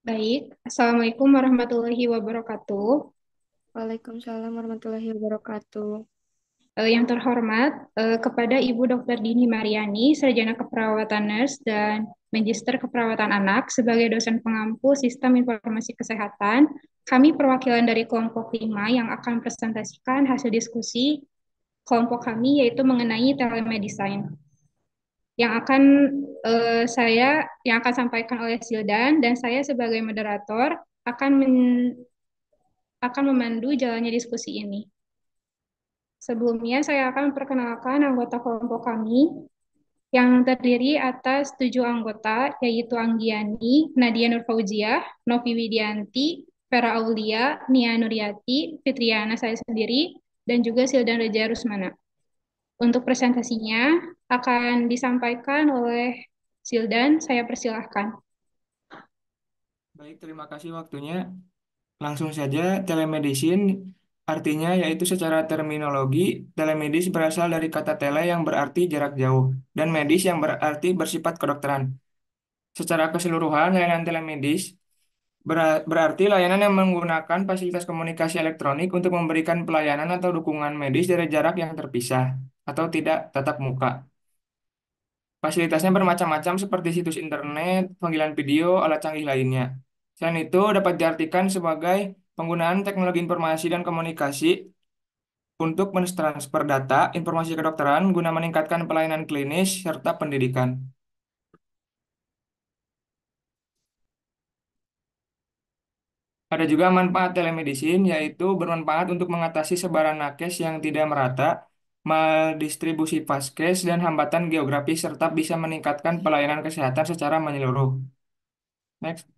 Baik, Assalamualaikum warahmatullahi wabarakatuh. Waalaikumsalam warahmatullahi wabarakatuh. Yang terhormat, kepada Ibu Dr. Dini Mariani, Sarjana Keperawatan Nurse dan Magister Keperawatan Anak sebagai dosen pengampu Sistem Informasi Kesehatan, kami perwakilan dari kelompok 5 yang akan presentasikan hasil diskusi kelompok kami yaitu mengenai telemedicine. Yang akan sampaikan oleh Sildan dan saya sebagai moderator akan akan memandu jalannya diskusi ini. Sebelumnya, saya akan memperkenalkan anggota kelompok kami yang terdiri atas 7 anggota, yaitu Anggiani, Nadia Nurfauziah, Novi Widianti, Vera Aulia, Nia Nuriati, Fitriana saya sendiri, dan juga Sildan Reja Rusmana. Untuk presentasinya akan disampaikan oleh Sildan, saya persilahkan. Baik, terima kasih waktunya. Langsung saja, telemedicine artinya yaitu secara terminologi, telemedis berasal dari kata tele yang berarti jarak jauh, dan medis yang berarti bersifat kedokteran. Secara keseluruhan, layanan telemedis berarti layanan yang menggunakan fasilitas komunikasi elektronik untuk memberikan pelayanan atau dukungan medis dari jarak yang terpisah atau tidak tatap muka. Fasilitasnya bermacam-macam seperti situs internet, panggilan video, alat canggih lainnya. Selain itu, dapat diartikan sebagai penggunaan teknologi informasi dan komunikasi untuk mentransfer data, informasi kedokteran guna meningkatkan pelayanan klinis serta pendidikan. Ada juga manfaat telemedicine, yaitu bermanfaat untuk mengatasi sebaran nakes yang tidak merata, maldistribusi vaskes, dan hambatan geografis, serta bisa meningkatkan pelayanan kesehatan secara menyeluruh. Next.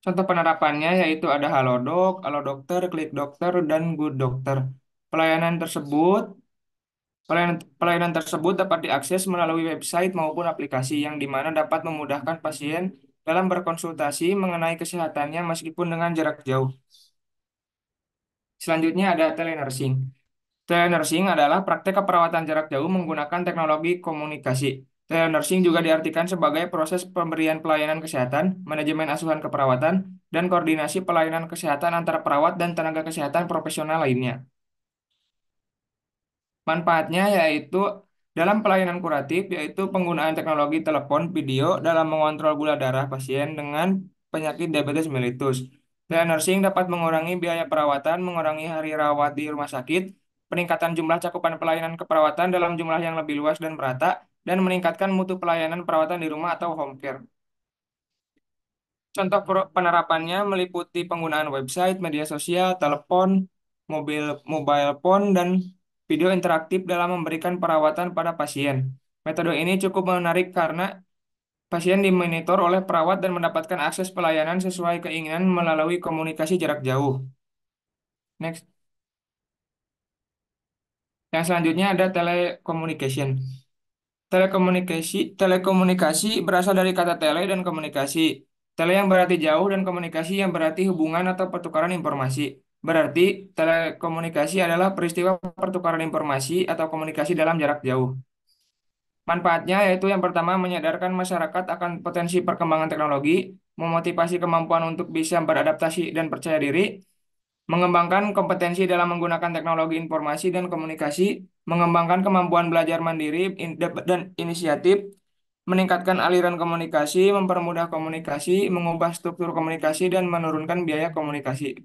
Contoh penerapannya yaitu ada Halodoc, Halo Dokter, Klik Dokter, dan Good Dokter. Pelayanan tersebut, pelayanan tersebut dapat diakses melalui website maupun aplikasi yang di mana dapat memudahkan pasien dalam berkonsultasi mengenai kesehatannya meskipun dengan jarak jauh. Selanjutnya ada telenursing. Telenursing adalah praktek keperawatan jarak jauh menggunakan teknologi komunikasi. Telenursing juga diartikan sebagai proses pemberian pelayanan kesehatan, manajemen asuhan keperawatan, dan koordinasi pelayanan kesehatan antara perawat dan tenaga kesehatan profesional lainnya. Manfaatnya yaitu dalam pelayanan kuratif, yaitu penggunaan teknologi telepon video dalam mengontrol gula darah pasien dengan penyakit diabetes mellitus. Telenursing dapat mengurangi biaya perawatan, mengurangi hari rawat di rumah sakit, peningkatan jumlah cakupan pelayanan keperawatan dalam jumlah yang lebih luas dan merata, dan meningkatkan mutu pelayanan perawatan di rumah atau home care. Contoh penerapannya meliputi penggunaan website, media sosial, telepon, mobile phone, dan video interaktif dalam memberikan perawatan pada pasien. Metode ini cukup menarik karena pasien dimonitor oleh perawat dan mendapatkan akses pelayanan sesuai keinginan melalui komunikasi jarak jauh. Next. Yang selanjutnya ada telecommunication. Telekomunikasi berasal dari kata tele dan komunikasi. Tele yang berarti jauh dan komunikasi yang berarti hubungan atau pertukaran informasi. Berarti telekomunikasi adalah peristiwa pertukaran informasi atau komunikasi dalam jarak jauh. Manfaatnya yaitu yang pertama menyadarkan masyarakat akan potensi perkembangan teknologi, memotivasi kemampuan untuk bisa beradaptasi dan percaya diri, mengembangkan kompetensi dalam menggunakan teknologi informasi dan komunikasi, mengembangkan kemampuan belajar mandiri dan inisiatif, meningkatkan aliran komunikasi, mempermudah komunikasi, mengubah struktur komunikasi, dan menurunkan biaya komunikasi.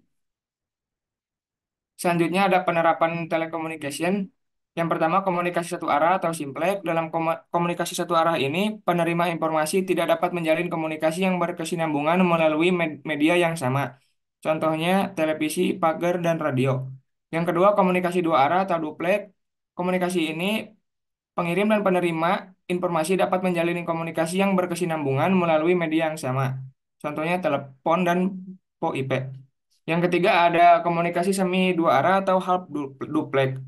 Selanjutnya ada penerapan telecommunication. Yang pertama, komunikasi satu arah atau simplex. Dalam komunikasi satu arah ini, penerima informasi tidak dapat menjalin komunikasi yang berkesinambungan melalui media yang sama. Contohnya, televisi, pagar, dan radio. Yang kedua, komunikasi dua arah atau duplex. Komunikasi ini, pengirim dan penerima informasi dapat menjalin komunikasi yang berkesinambungan melalui media yang sama. Contohnya, telepon dan POIP. Yang ketiga ada komunikasi semi dua arah atau half duplex.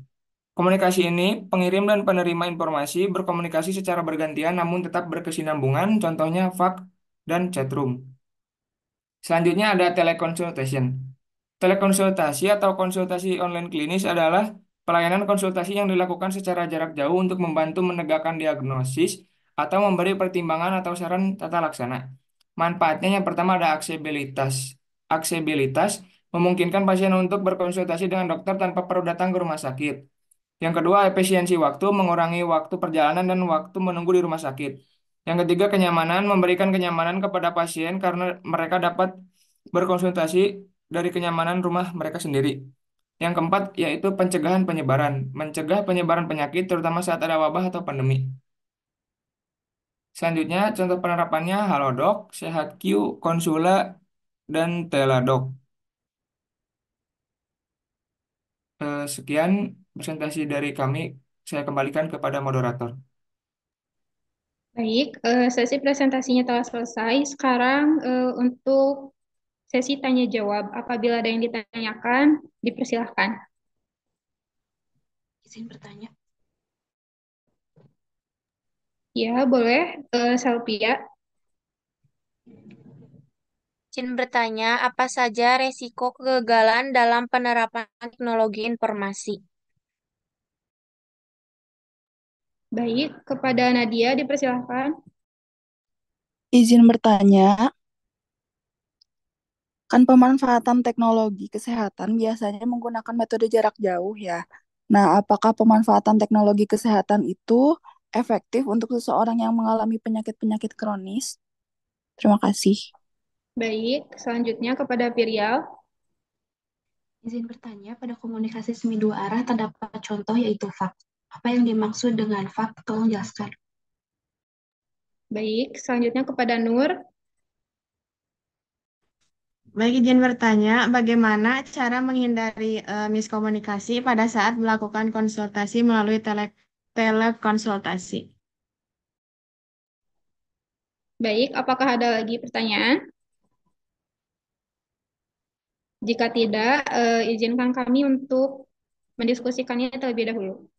Komunikasi ini, pengirim dan penerima informasi berkomunikasi secara bergantian namun tetap berkesinambungan, contohnya fax dan chatroom. Selanjutnya ada teleconsultation. Telekonsultasi atau konsultasi online klinis adalah pelayanan konsultasi yang dilakukan secara jarak jauh untuk membantu menegakkan diagnosis atau memberi pertimbangan atau saran tata laksana. Manfaatnya yang pertama ada aksesibilitas. Aksesibilitas memungkinkan pasien untuk berkonsultasi dengan dokter tanpa perlu datang ke rumah sakit. Yang kedua, efisiensi waktu, mengurangi waktu perjalanan dan waktu menunggu di rumah sakit. Yang ketiga, kenyamanan, memberikan kenyamanan kepada pasien karena mereka dapat berkonsultasi dari kenyamanan rumah mereka sendiri. Yang keempat, yaitu pencegahan penyebaran, mencegah penyebaran penyakit terutama saat ada wabah atau pandemi. Selanjutnya, contoh penerapannya Halodoc, SehatQ, Konsula, dan Teladoc. Sekian presentasi dari kami. Saya kembalikan kepada moderator. Baik, sesi presentasinya telah selesai. Sekarang untuk sesi tanya jawab. Apabila ada yang ditanyakan, dipersilahkan. Izin bertanya. Ya, boleh. Selvia. Izin bertanya, apa saja resiko kegagalan dalam penerapan teknologi informasi? Baik, kepada Nadia dipersilahkan. Izin bertanya, kan pemanfaatan teknologi kesehatan biasanya menggunakan metode jarak jauh ya. Nah, apakah pemanfaatan teknologi kesehatan itu efektif untuk seseorang yang mengalami penyakit-penyakit kronis? Terima kasih. Baik, selanjutnya kepada Virial. Izin bertanya, pada komunikasi semi dua arah terdapat contoh yaitu fax. Apa yang dimaksud dengan fax? Tolong jelaskan. Baik, selanjutnya kepada Nur. Baik, izin bertanya, bagaimana cara menghindari miskomunikasi pada saat melakukan konsultasi melalui telekonsultasi? Baik, apakah ada lagi pertanyaan? Jika tidak, izinkan kami untuk mendiskusikannya terlebih dahulu.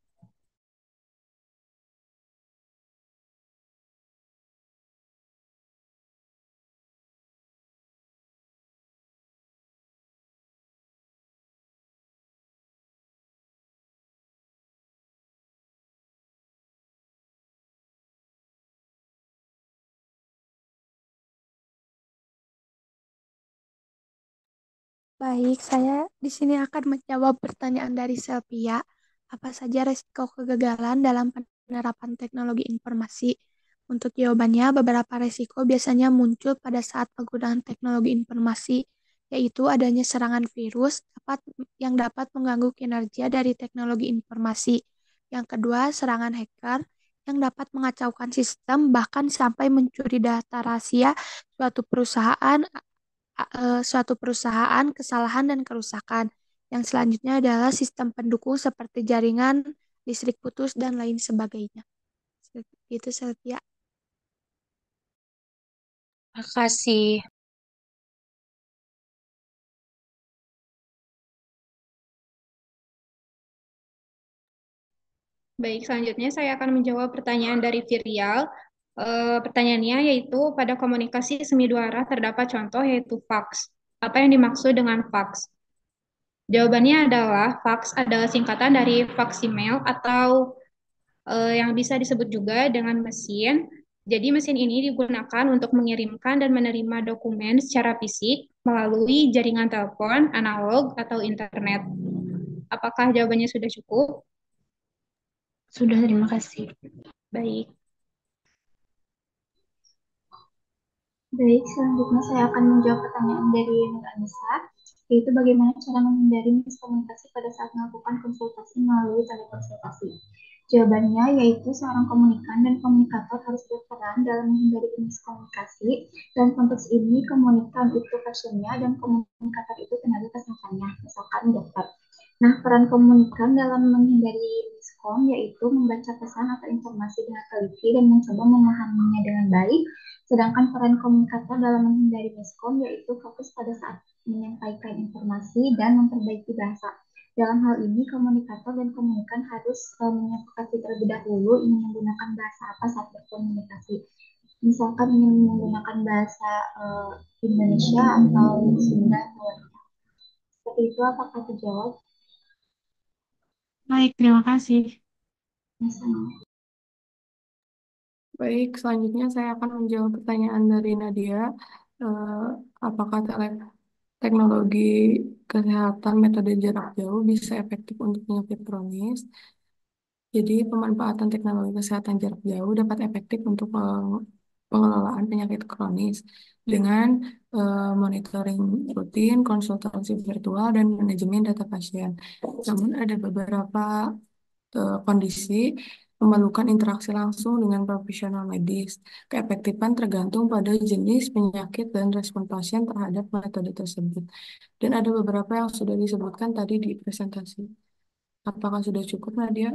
Baik, saya di sini akan menjawab pertanyaan dari Selvia. Apa saja resiko kegagalan dalam penerapan teknologi informasi? Untuk jawabannya, beberapa resiko biasanya muncul pada saat penggunaan teknologi informasi, yaitu adanya serangan virus yang dapat mengganggu kinerja dari teknologi informasi. Yang kedua, serangan hacker yang dapat mengacaukan sistem bahkan sampai mencuri data rahasia suatu perusahaan kesalahan dan kerusakan. Yang selanjutnya adalah sistem pendukung seperti jaringan, listrik putus, dan lain sebagainya. Itu Sylvia. Makasih. Baik, selanjutnya saya akan menjawab pertanyaan dari Virial. Pertanyaannya yaitu pada komunikasi semi dua arah terdapat contoh yaitu fax. Apa yang dimaksud dengan fax? Jawabannya adalah fax adalah singkatan dari faksimiles atau yang bisa disebut juga dengan mesin. Jadi mesin ini digunakan untuk mengirimkan dan menerima dokumen secara fisik melalui jaringan telepon, analog, atau internet. Apakah jawabannya sudah cukup? Sudah, terima kasih. Baik. Baik, selanjutnya saya akan menjawab pertanyaan dari Nur Anissa, yaitu bagaimana cara menghindari miskomunikasi pada saat melakukan konsultasi melalui telekonsultasi. Jawabannya yaitu seorang komunikan dan komunikator harus berperan dalam menghindari miskomunikasi. Dalam konteks ini, komunikan itu pasiennya dan komunikator itu tenaga kesehatannya, misalkan dokter. Nah, peran komunikan dalam menghindari miskom yaitu membaca pesan atau informasi dengan teliti dan mencoba memahaminya dengan baik. Sedangkan peran komunikator dalam menghindari miskom yaitu fokus pada saat menyampaikan informasi dan memperbaiki bahasa. Dalam hal ini, komunikator dan komunikan harus menyepakati terlebih dahulu ingin menggunakan bahasa apa saat berkomunikasi. Misalkan ingin menggunakan bahasa Indonesia atau Sunda atau lainnya. Seperti itu, apakah terjawab? Baik, terima kasih. Sama. Baik, selanjutnya saya akan menjawab pertanyaan dari Nadia. Eh, apakah teknologi kesehatan metode jarak jauh bisa efektif untuk penyakit kronis? Jadi, pemanfaatan teknologi kesehatan jarak jauh dapat efektif untuk pengelolaan penyakit kronis dengan monitoring rutin, konsultasi virtual, dan manajemen data pasien. Namun, ada beberapa kondisi memerlukan interaksi langsung dengan profesional medis. Keefektifan tergantung pada jenis penyakit dan respon pasien terhadap metode tersebut. Dan ada beberapa yang sudah disebutkan tadi di presentasi. Apakah sudah cukup, Nadia?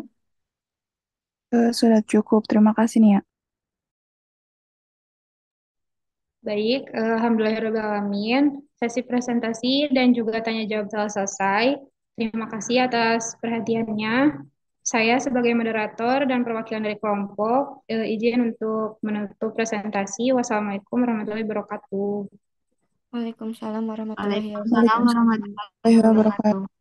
Sudah cukup. Terima kasih nih ya. Baik, alhamdulillahirobbilalamin. Sesi presentasi dan juga tanya jawab telah selesai. Terima kasih atas perhatiannya. Saya sebagai moderator dan perwakilan dari kelompok izin untuk menutup presentasi. Wassalamualaikum warahmatullahi wabarakatuh. Waalaikumsalam warahmatullahi Waalaikumsalam wabarakatuh. warahmatullahi wabarakatuh.